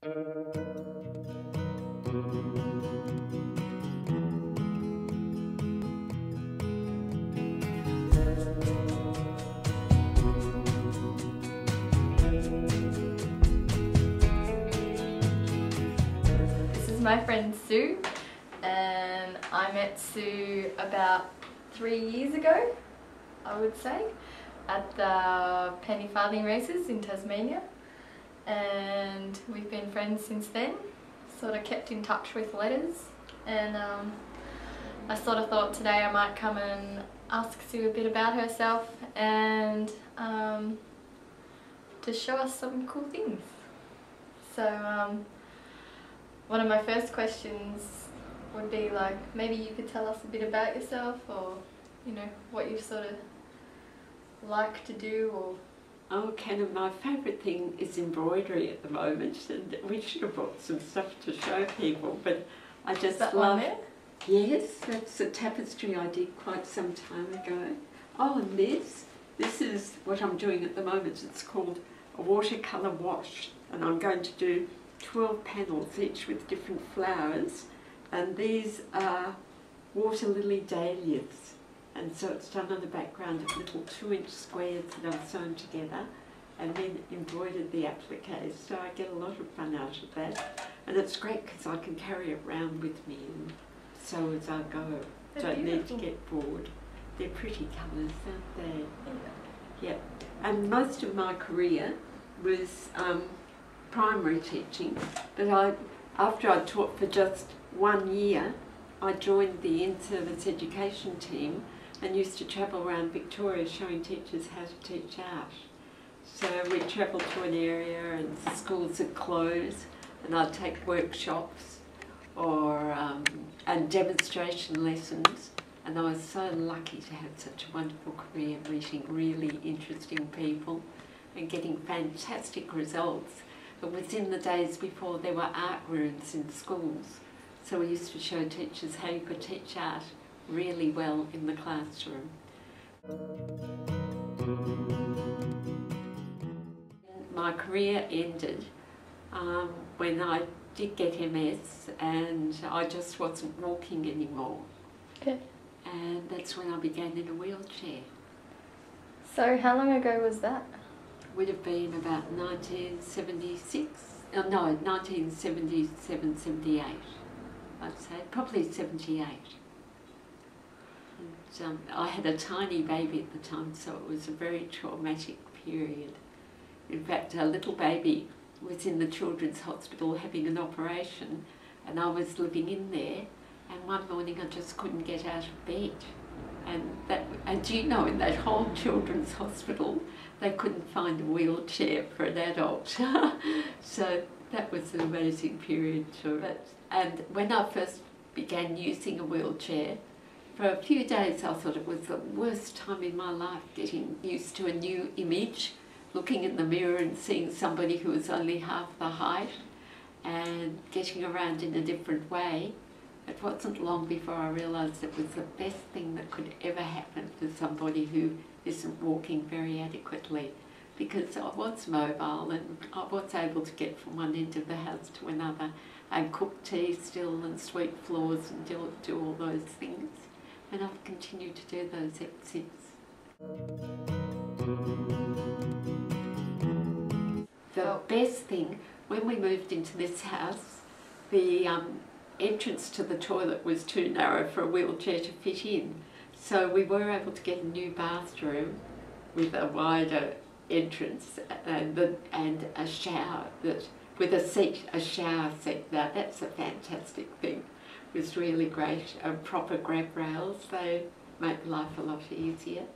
This is my friend Sue, and I met Sue about 3 years ago, I would say, at the penny farthing races in Tasmania, and we've been friends since then. Sort of kept in touch with letters, and I sort of thought today I might come and ask Sue a bit about herself and to show us some cool things. So one of my first questions would be like, maybe you could tell us a bit about yourself, or you know, what you sort of like to do. Or oh, Canon, my favourite thing is embroidery at the moment, and we should have brought some stuff to show people, but I just love it. Yes, that's a tapestry I did quite some time ago. Oh, and this is what I'm doing at the moment. It's called a watercolour wash, and I'm going to do 12 panels, each with different flowers, and these are water lily dahlias, and so it's done on a background of little 2-inch squares that I've sewn together and then embroidered the appliques, so I get a lot of fun out of that, and it's great because I can carry it around with me and sew as I go. Don't need to get bored. They're pretty colours, aren't they? Yeah. And most of my career was primary teaching, but after I taught for just 1 year, I joined the in-service education team and used to travel around Victoria showing teachers how to teach art. So we'd travel to an area and schools would close, and I'd take workshops or and demonstration lessons, and I was so lucky to have such a wonderful career, meeting really interesting people and getting fantastic results. It was in the days before there were art rooms in schools, so we used to show teachers how you could teach art really well in the classroom. My career ended when I did get MS and I just wasn't walking anymore. Okay. And that's when I began in a wheelchair. So how long ago was that? Would have been about 1976, no, 1977, 78, I'd say, probably 78. And, I had a tiny baby at the time, so it was a very traumatic period. In fact, our little baby was in the children's hospital having an operation, and I was living in there, and one morning I just couldn't get out of bed. And you know, in that whole children's hospital, they couldn't find a wheelchair for an adult. So that was an amazing period too. And when I first began using a wheelchair, for a few days I thought it was the worst time in my life, getting used to a new image, looking in the mirror and seeing somebody who was only half the height and getting around in a different way. It wasn't long before I realised it was the best thing that could ever happen for somebody who isn't walking very adequately, because I was mobile and I was able to get from one end of the house to another and cook tea still and sweep floors and do all those things, and I've continued to do those ever since. The best thing, when we moved into this house, the entrance to the toilet was too narrow for a wheelchair to fit in. So we were able to get a new bathroom with a wider entrance and a shower with a seat, a shower seat. Now that's a fantastic thing. It was really great. Proper grab rails, they make life a lot easier.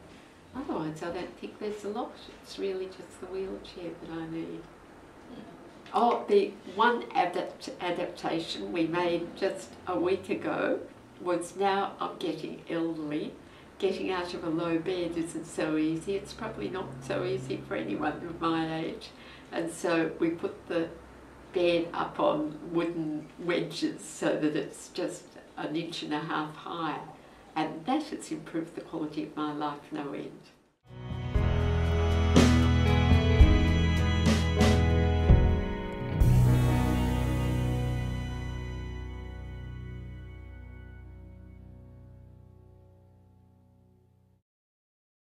Otherwise I don't think there's a lot. It's really just the wheelchair that I need. Oh, the one adaptation we made just a week ago was, now I'm getting elderly, getting out of a low bed isn't so easy. It's probably not so easy for anyone of my age. And so we put the bed up on wooden wedges so that it's just 1.5 inches high. And that has improved the quality of my life no end.